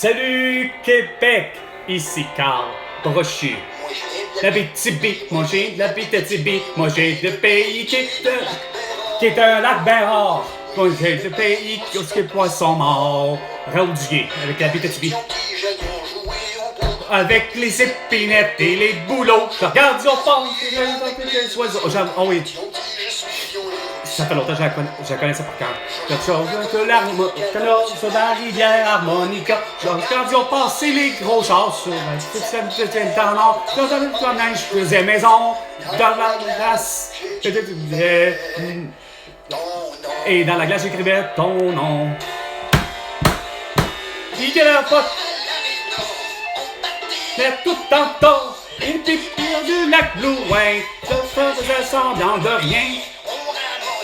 Salut Québec, ici Carl Brochu. L'Abitibi, moi j'ai de l'Abitibi, moi j'ai le pays qui est un lac bien rare. Moi j'ai le pays qui est poisson mort. Raoul Duguay avec l'Abitibi. Avec les épinettes et les bouleaux, je regarde au fond, les oiseaux. Oh oui. Ça fait longtemps que je la connais ça par cœur. Quelque chose que l'harmonica, sur la rivière harmonica. Je regarde au passé les gros chars sur la petite dans nord. Dans la neige, je faisais maison. Dans la glace, et dans la glace, j'écrivais ton nom. Il y a pas. Mais tout en temps, une petite pierre du lac Blouin, ça faisait semblant de rien.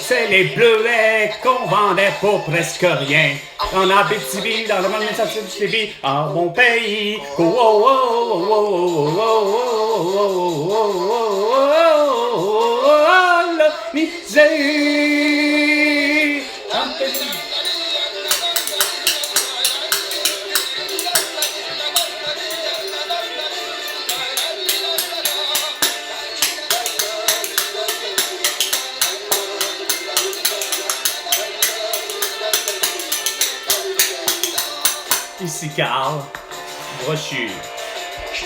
C'est les bleuets qu'on vendait pour presque rien. En Abitibi, dans le monde de Abitibi, à mon pays. Oh, oh, oh, oh, oh, oh, oh, oh, oh, la misère. Ici Carl Brochu.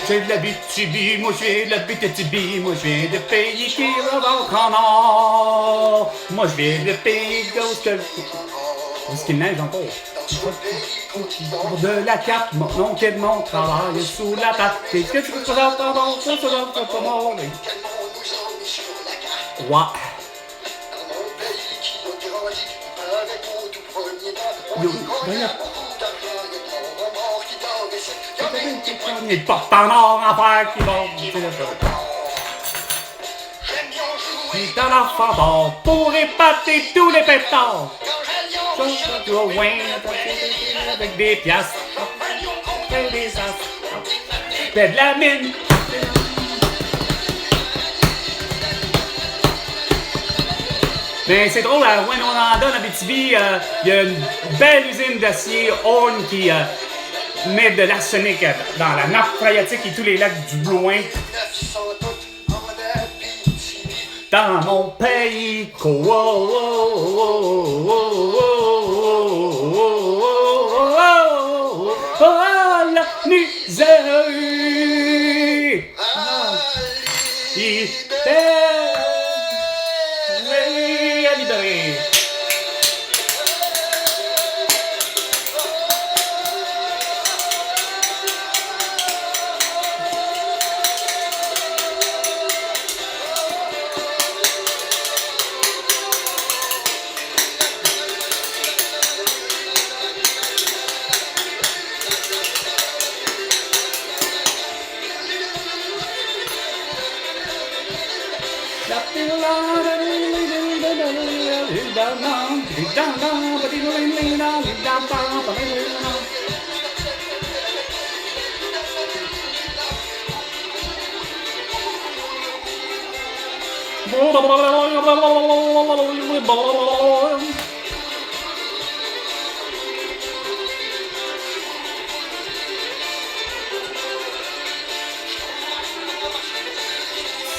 J'ai de l'Abitibi, moi je viens de l'Abitibi, moi je viens de pays qui remontent en or. Moi je viens de pays où est-ce qu'il neige encore? De la carte, mon oncle de mon travail sous la table. Qu'est-ce que tu veux faire pendant ça, pas mon ouais. Les portes en or en fer qui vont. Puis dans l'enfant d'or pour épater tous les pétards. Avec des piastres. Des as. De la mine. Mais c'est drôle, à Rouyn-Noranda, en Abitibi, il y a une belle usine d'acier Horn qui met de l'arsenic dans la nappe phréatique et tous les lacs du Blouin. Dans mon pays, la misère.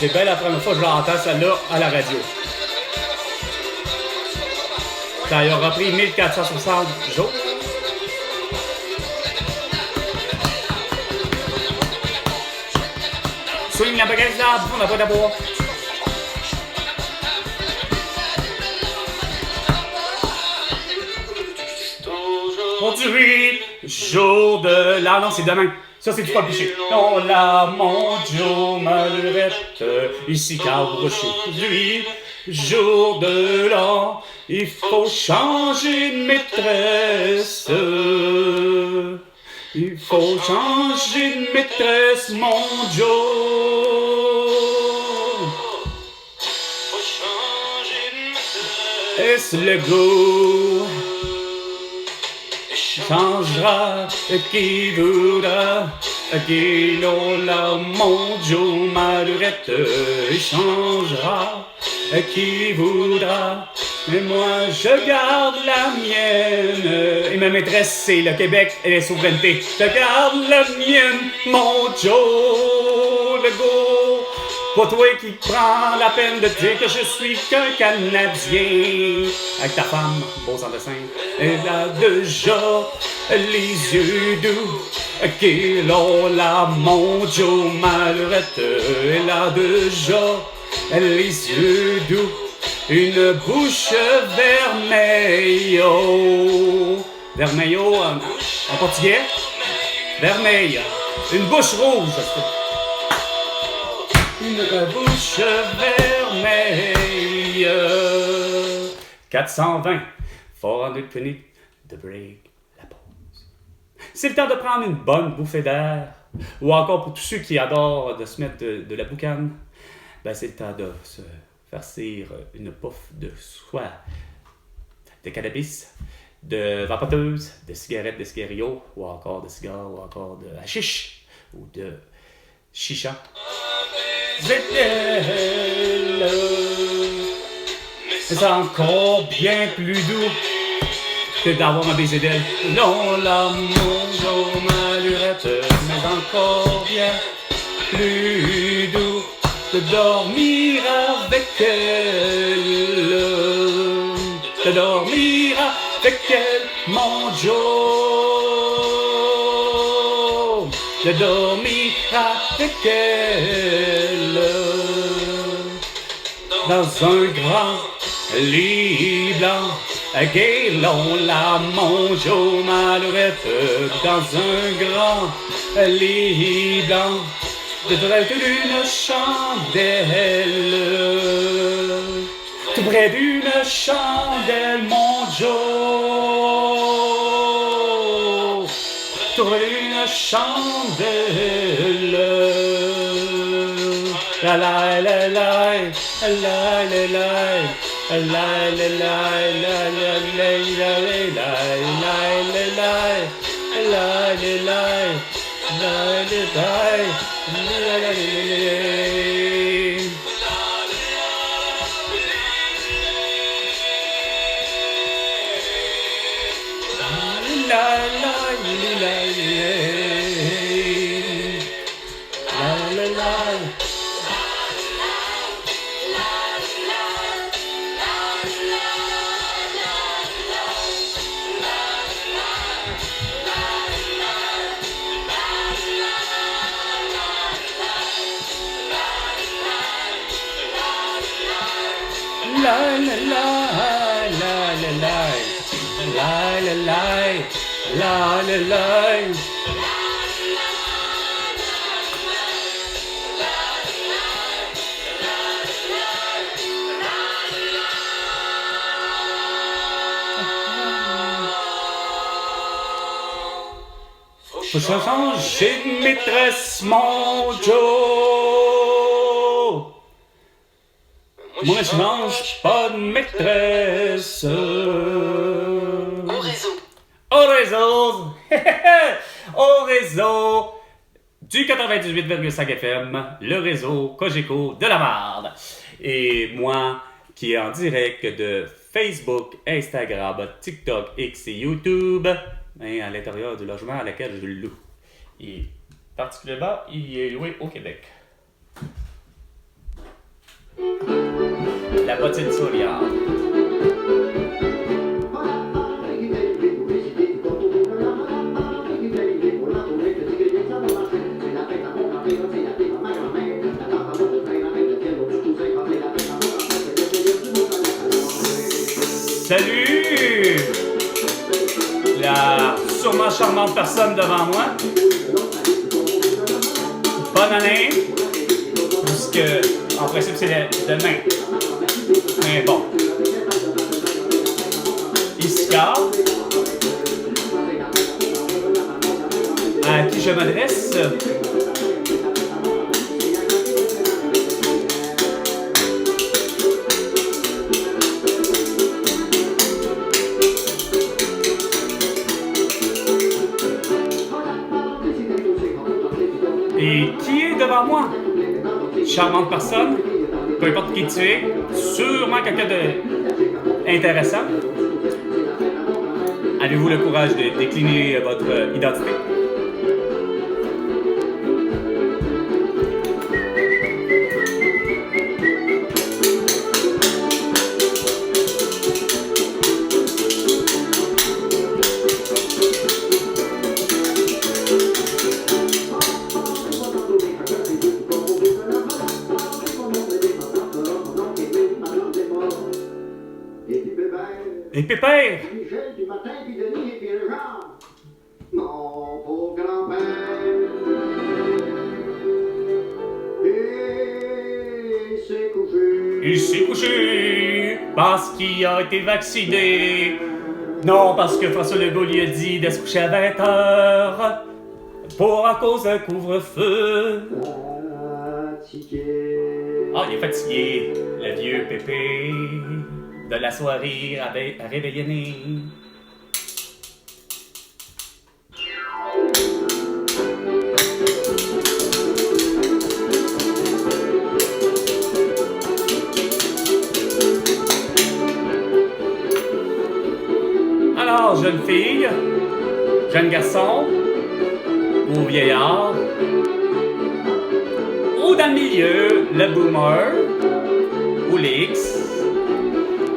C'est bien la première fois que je l'entends celle-là à la radio. Ça y aura pris 1460 jours. Swing la baguette là, on n'a pas d'abord. Aujourd'hui, jour de l'an. Non, c'est demain. Ça, c'est du pas piché. Non, là, mon Joe Malurette, ici Carl Brochu. Aujourd'hui, jour de l'an, il faut changer de maîtresse. Il faut changer de maîtresse, mon Joe. Est-ce le goût? Changera qui voudra, qui là, mon Joe Malurette changera qui voudra, mais moi je garde la mienne. ma maîtresse, c'est le Québec et les souverainetés. Je garde la mienne, mon Joe Legault. Pas toi qui prends la peine de dire que je suis qu'un Canadien. Avec ta femme, beau sang de Saint, elle a déjà les yeux doux. Qu'il a la mon Joe Malurette. Elle a déjà les yeux doux. Une bouche vermeille. Vermeillo en portugais. Vermeille. Une bouche rouge. Une bouche vermeille. 420. 420 de break la pause. C'est le temps de prendre une bonne bouffée d'air. Ou encore pour tous ceux qui adorent de se mettre de la boucane, ben c'est le temps de se farcir une pouffe de soie, de cannabis, de vapoteuse, de cigarettes, de cigarillos, ou encore de cigares, ou encore de hashish, ou de chicha. C'est encore bien plus doux que d'avoir un baiser d'elle. Non, l'amour, ma lurette, mais encore bien plus doux de dormir avec elle. De dormir avec elle, mon Joe. De dormir avec elle. Dans un grand lit blanc, guélon la mon Joe Malurette. Dans un grand lit blanc, de près d'une chandelle. Tout près d'une chandelle, mon Joe. Tout près d'une chandelle. La la la la la la la la la la Faut changer de maîtresse, mon Joe. Moi, je change pas de maîtresse. Au réseau. Au réseau. Au réseau du 98,5 FM, le réseau Cogeco de la Marde. Et moi, qui est en direct de Facebook, Instagram, TikTok, X et YouTube, hein, à l'intérieur du logement à laquelle je loue. Et particulièrement, il est loué au Québec. La bottine souriante. Salut! La sûrement charmante personne devant moi. Bonne année! Puisque, en principe, c'est demain. Mais bon. Iska, à qui je m'adresse. Et qui est devant moi? Charmante personne, peu importe qui tu es, sûrement quelqu'un d'intéressant. À Avez-vous le courage de décliner votre identité? Et Pépère! Michel du matin, puis Denis, et puis le genre. Mon pauvre grand-père. Il s'est couché. Il s'est couché parce qu'il a été vacciné. Non, parce que François Legault lui a dit de se coucher à 20h à cause d'un couvre-feu. Fatigué. Ah, il est fatigué, le vieux Pépé, de la soirée réveillonnée. Alors, jeune fille, jeune garçon, ou vieillard, ou dans le milieu, le boomer, ou l'X,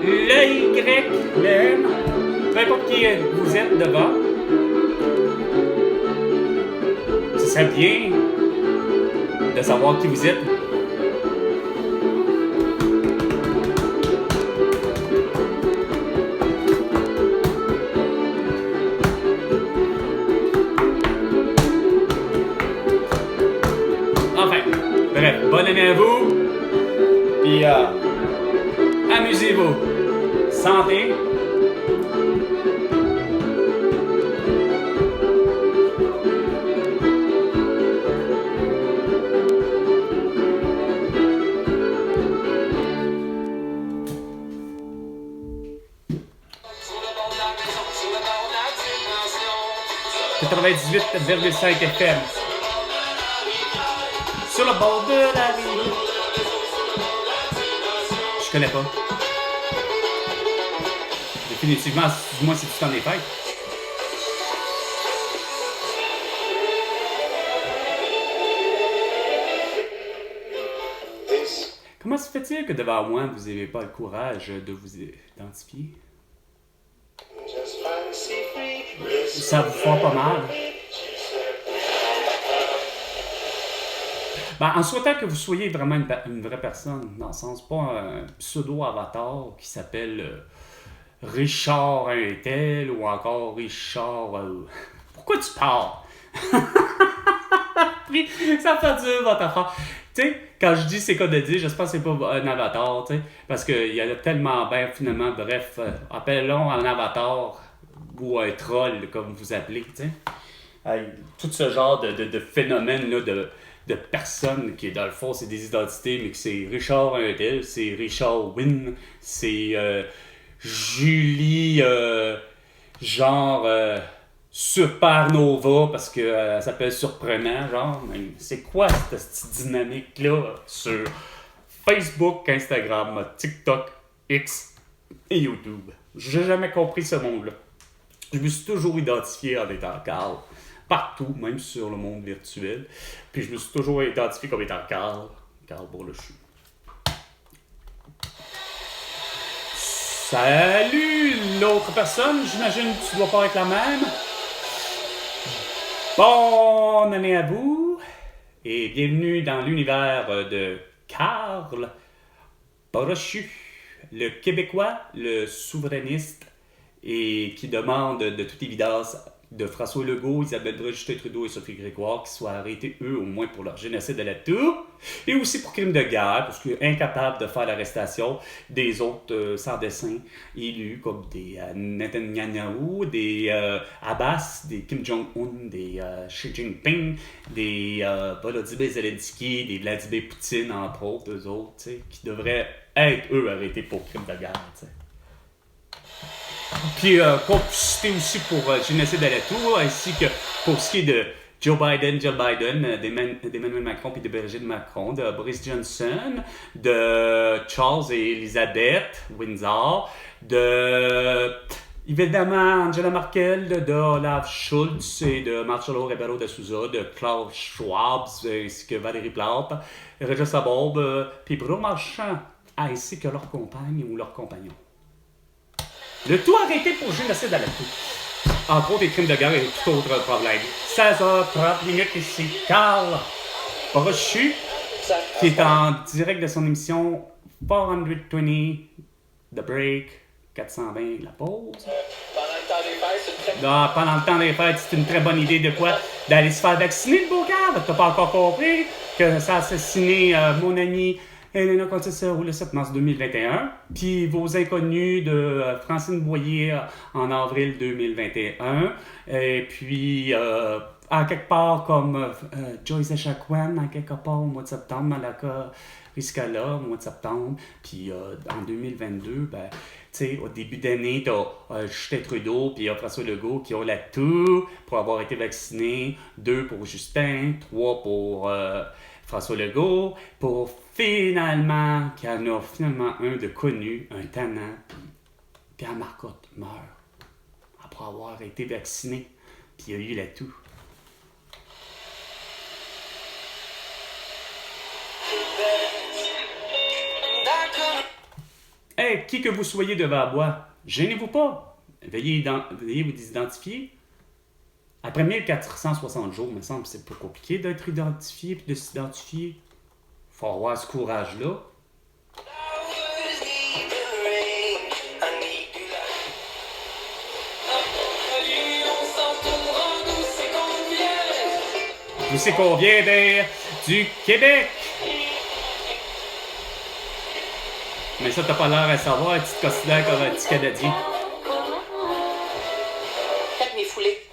le Y, le M, peu importe qui vous êtes devant, ce serait bien de savoir qui vous êtes. Enfin, bref, bonne année à vous, puis amusez-vous, santé. « 98,5 FM. Sur le bord de la rive. » Je connais pas. Définitivement, du moins si tu t'en es fait. Comment se fait-il que devant moi, vous n'avez pas le courage de vous identifier? Ça vous fait pas mal. Ben, en souhaitant que vous soyez vraiment une vraie personne, dans le sens, pas un pseudo-avatar qui s'appelle Richard un tel ou encore Richard... Pourquoi tu parles? Puis, ça fait dur votre affaire. Tu sais, quand je dis c'est quoi de dire, j'espère que c'est pas un avatar, tu sais, parce qu'il y a tellement bien, finalement, bref, appelons un avatar ou un troll, comme vous appelez, tu sais. Tout ce genre de phénomène-là, de personnes qui, dans le fond, c'est des identités, mais que c'est Richard un tel, c'est Richard Wynne, c'est Julie, Supernova, parce qu'elle s'appelle Surprenant, genre. Mais c'est quoi cette dynamique-là sur Facebook, Instagram, TikTok, X et YouTube? J'ai jamais compris ce monde-là. Je me suis toujours identifié en étant Carl. Partout, même sur le monde virtuel. Puis je me suis toujours identifié comme étant Carl Bourlechu. Salut l'autre personne, j'imagine que tu dois pas être la même. Bonne année à vous et bienvenue dans l'univers de Carl Bourlechu, le Québécois, le souverainiste et qui demande de toute évidence de François Legault, Isabelle Brun, Justin Trudeau et Sophie Grégoire qui soient arrêtés, eux, au moins pour leur génocide de la Tour, et aussi pour crimes de guerre, parce qu'ils sont incapables de faire l'arrestation des autres sans dessin élus, comme des Netanyahu, des Abbas, des Kim Jong-un, des Xi Jinping, des Volodymyr Zelensky, des Vladimir Poutine, entre autres, eux autres, qui devraient être, eux, arrêtés pour crimes de guerre, t'sais. Puis complicité aussi pour génocide de la Tour, ainsi que pour ce qui est de Joe Biden, d'Emmanuel Macron puis de Brigitte Macron, de Boris Johnson, de Charles et Elizabeth Windsor, de Évidemment, Angela Merkel, de Olaf Scholz et de Marcelo Rebelo de Sousa, de Klaus Schwab, ainsi que Valérie Plante, Régis Sabob, puis Bruno Marchand, ainsi que leurs compagnes ou leurs compagnons. Le tout arrêté pour génocide à la tout. Entre autres, des crimes de guerre et tout autre problème. 16h30 minutes ici. Carl Brochu, qui est en direct de son émission 420 The Break, 420 La Pause. Pendant le temps des fêtes, c'est une très... Non, pendant le temps des fêtes, c'est une très bonne idée de quoi? D'aller se faire vacciner, le beau gars. T'as pas encore compris que ça a assassiné mon ami Elena Contessero le 7 mars 2021. Puis vos inconnus de Francine Boyer en avril 2021. Et puis, en quelque part, comme Joyce Echaquan, en quelque part au mois de septembre, Malaka Riscala au mois de septembre. Puis en 2022, ben, tu sais, au début d'année, t'as Justin Trudeau puis François Legault qui ont la toux pour avoir été vaccinés. 2 pour Justin, 3 pour François Legault, pour finalement, qu'il y en a finalement un de connu, un tannant, puis Pierre Marcotte meurt après avoir été vacciné, puis il a eu la toux. Hey, qui que vous soyez devant la boîte, gênez-vous pas. Veuillez vous identifier. Après 1460 jours, il me semble que c'est pas compliqué d'être identifié et de s'identifier. Faut avoir ce courage-là. Vous savez qu'on vient du Québec. Mais ça, t'as pas l'air à savoir, tu te considères comme un petit Canadien. Faites mes foulées.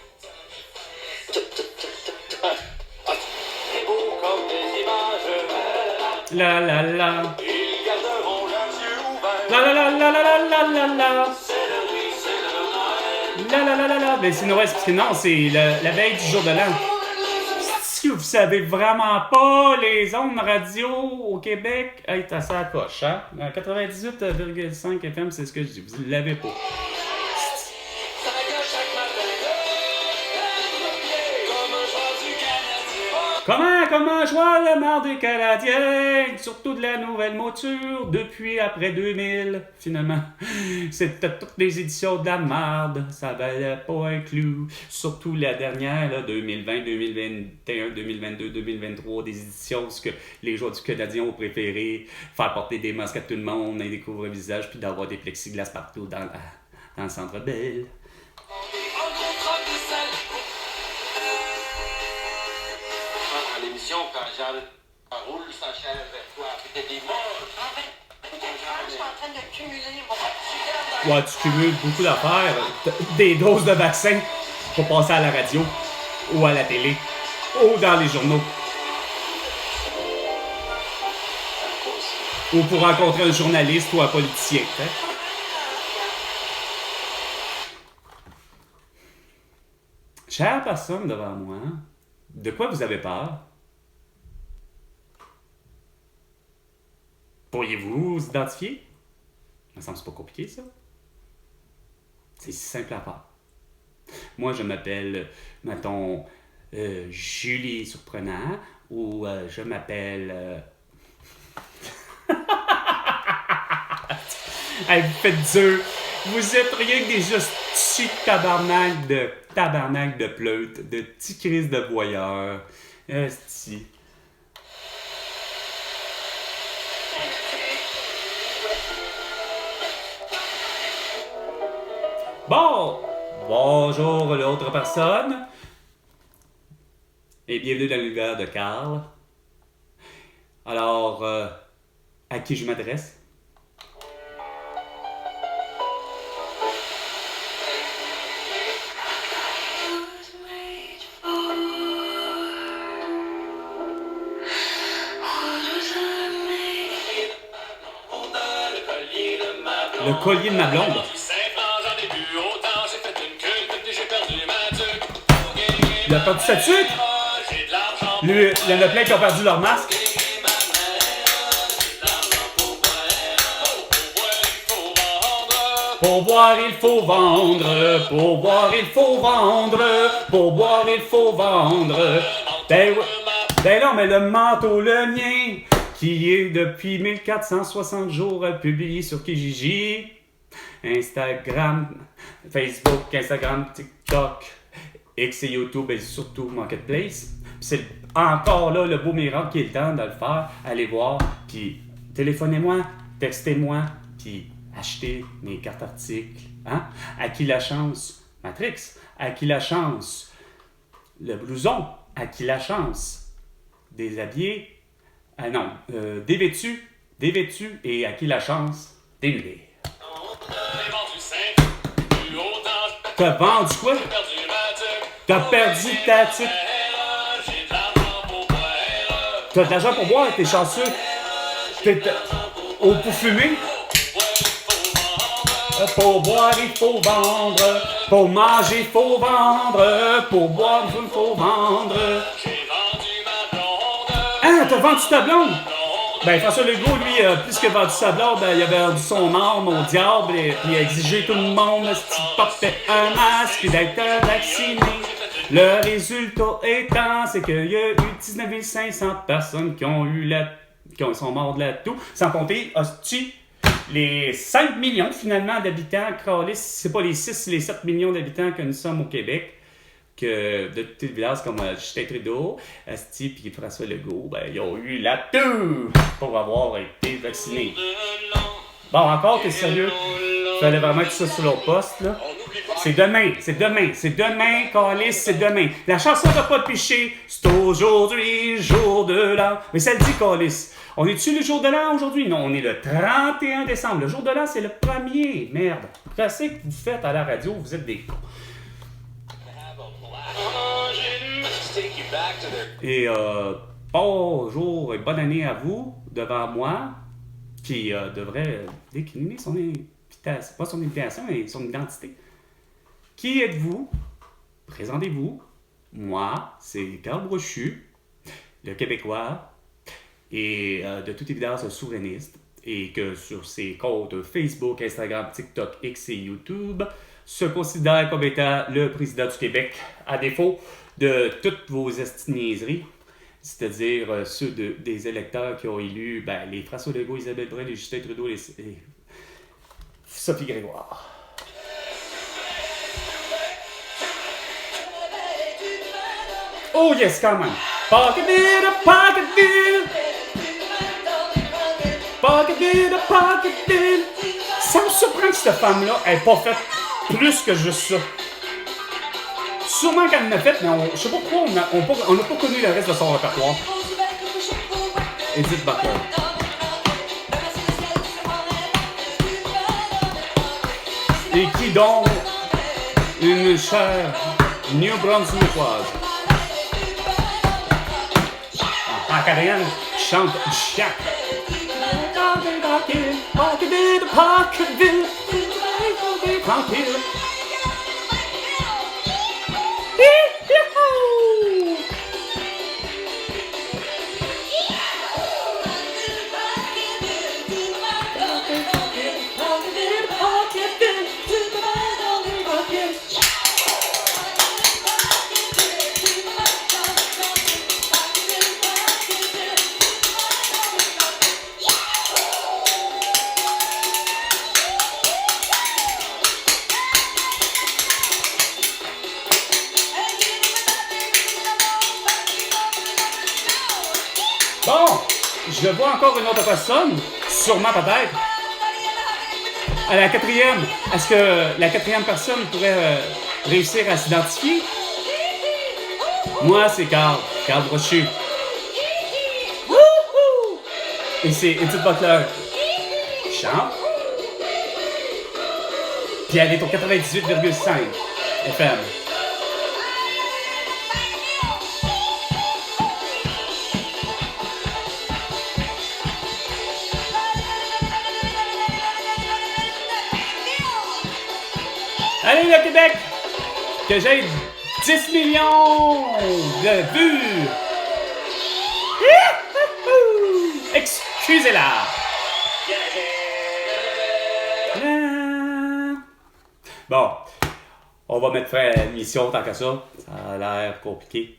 La la la. La la la la la la la la la. La la la la la. Mais c'est Noël, parce que non, c'est la veille du jour de l'an. Si vous savez vraiment pas, les ondes radio au Québec, hey, t'as ça à coche, hein? 98,5 FM, c'est ce que je dis. Vous l'avez pas. Comment je vois le marre des Canadiens, surtout de la nouvelle mouture, depuis après 2000, finalement. C'était toutes les éditions de la marde, ça valait pas un clou. Surtout la dernière, là, 2020, 2021, 2022, 2023, des éditions où que les joueurs du Canadien ont préféré faire porter des masques à tout le monde, un découvre-visage, puis d'avoir des plexiglas partout dans le centre Bell. Quand Jean roule sa chaise vers toi, puis t'es des morts. En fait, je suis en train de cumuler mon... Ouais, tu cumules beaucoup d'affaires, des doses de vaccins pour passer à la radio, ou à la télé, ou dans les journaux. Ou pour rencontrer un journaliste ou un politicien. Hein? Chère personne devant moi, de quoi vous avez peur? Pourriez-vous vous identifier? Ça me semble pas compliqué, ça. C'est si simple à faire. Moi, je m'appelle, mettons, Julie Surprenant, ou je m'appelle... Hey, vous faites dur. Vous êtes rien que des juste petits tabarnak de pleute, de petits crises de voyeurs. Esti. Bon, bonjour l'autre personne. Et bienvenue dans l'univers de Carl. Alors, à qui je m'adresse? Le collier de ma blonde. Il a perdu sa tuque? Lui, il y en a plein qui ont perdu leur masque. Pour boire, il faut vendre. Pour boire, il faut vendre. Pour boire, il faut vendre. Ben non, mais le manteau, le mien, qui est depuis 1460 jours publié sur Kijiji, Instagram, Facebook, Instagram, TikTok, X et YouTube et surtout Marketplace. C'est encore là le beau miracle qui est le temps de le faire. Allez voir, puis téléphonez-moi, textez-moi, puis achetez mes cartes articles. Hein? À qui la chance? Matrix. À qui la chance? Le blouson. À qui la chance? Déshabillé. Ah non, dévêtu et à qui la chance? Dénudé. T'as vendu quoi? T'as perdu ta tuque. T'as de l'argent pour boire, t'es chanceux. Pour fumer. Pour boire, il faut vendre. Pour manger, il faut vendre. Pour boire, il faut vendre. Ah, t'as vendu ta blonde? Ben, François Legault, lui, plus que vendu sa blonde, ben, il avait vendu son âme au diable et puis il a exigé tout le monde de porter un masque et d'être vacciné. Le résultat étant, c'est qu'il y a eu 19 500 personnes qui sont morts de la toux, sans compter, hostie, les 5 millions finalement d'habitants, c'est pas les 6, les 7 millions d'habitants que nous sommes au Québec, que de toutes les villages comme Justin Trudeau, Asti puis François Legault, ben, ils ont eu la toux pour avoir été vaccinés. Bon, encore, t'es sérieux? Fallait vraiment que tu sois sur l'autre poste, là. C'est demain, câlisse, c'est demain. La chanson de pas de piché, c'est aujourd'hui, jour de l'an. Mais ça le dit, câlisse. On est-tu le jour de l'an aujourd'hui? Non, on est le 31 décembre. Le jour de l'an, c'est le 1er. Merde. Qu'est-ce que vous faites à la radio? Vous êtes des cons. Et bonjour et bonne année à vous, devant moi, qui devrait décliner son invitation, pas son invitation, mais son identité. Qui êtes-vous? Présentez-vous. Moi, c'est Carl Brochu, le Québécois, et de toute évidence souverainiste, et que sur ses comptes Facebook, Instagram, TikTok, X et YouTube, se considère comme étant le président du Québec, à défaut de toutes vos estiniaiseries, c'est-à-dire ceux des électeurs qui ont élu les François Legault, Isabelle Brun, les Justin Trudeau, et Sophie Grégoire. Oh yes, quand même! Pocket-vide, ça me surprend que cette femme-là ait pas fait plus que juste ça. Sûrement qu'elle en a fait, mais je sais pas pourquoi on n'a pas connu le reste de son répertoire. Edith Butler. Et qui donc une chère New Brunswickoise. En acadienne, chante Jack. Pockettville. Bon, je vois encore une autre personne, sûrement peut-être. À la quatrième, est-ce que la quatrième personne pourrait réussir à s'identifier? Moi, c'est Carl Brochu. Et c'est Edith Butler qui chante. Puis elle est au 98,5 FM. Allez le Québec! Que j'ai 10 millions de vues! Excusez-la! Bon, on va mettre fin à l'émission tant que ça. Ça a l'air compliqué.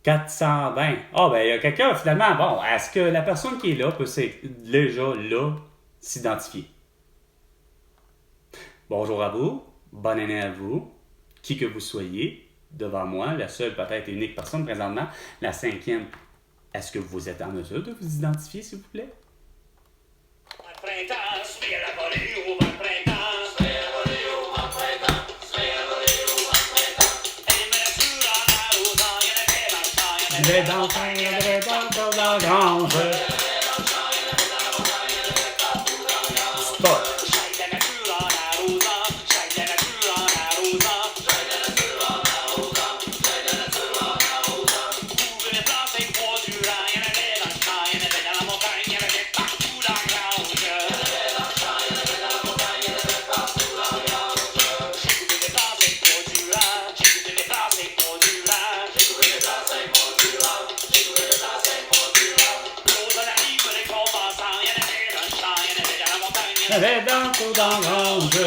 420. Ah, ben, il y a quelqu'un, finalement. Bon, est-ce que la personne qui est là peut déjà là s'identifier? Bonjour à vous. Bonne année à vous. Qui que vous soyez, devant moi, la seule, peut-être unique personne présentement. La 5e. Est-ce que vous êtes en mesure de vous identifier, s'il vous plaît? Je vais dans la grange. Spot. Je vais dans la grange.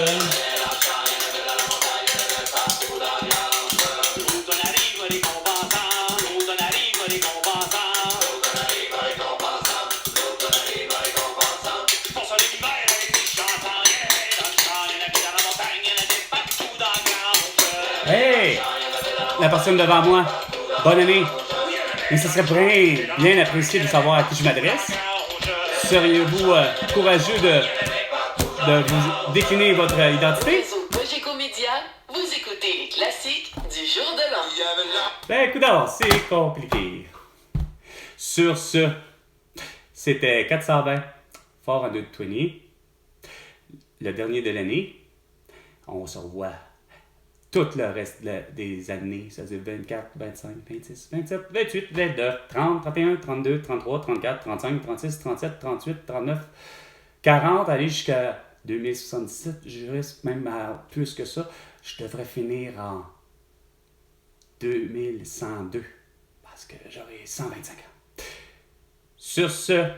Hey! La personne devant moi, bonne année. Mais ce serait bien apprécié de savoir à qui je m'adresse. Seriez-vous courageux de vous décliner votre identité? Réseau Cogeco Média, vous écoutez les classiques du jour de l'an. Ben, écoute, c'est compliqué. Sur ce, c'était 420, Fort en 220, le dernier de l'année. On se revoit tout le reste des années, c'est-à-dire 24, 25, 26, 27, 28, 29, 30, 31, 32, 33, 34, 35, 36, 37, 38, 39, 40, aller jusqu'à 2077, je risque même à plus que ça. Je devrais finir en 2102, parce que j'aurai 125 ans. Sur ce,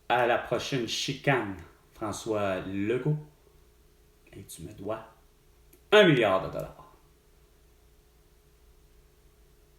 à la prochaine chicane, François Legault, et tu me dois $1 milliard.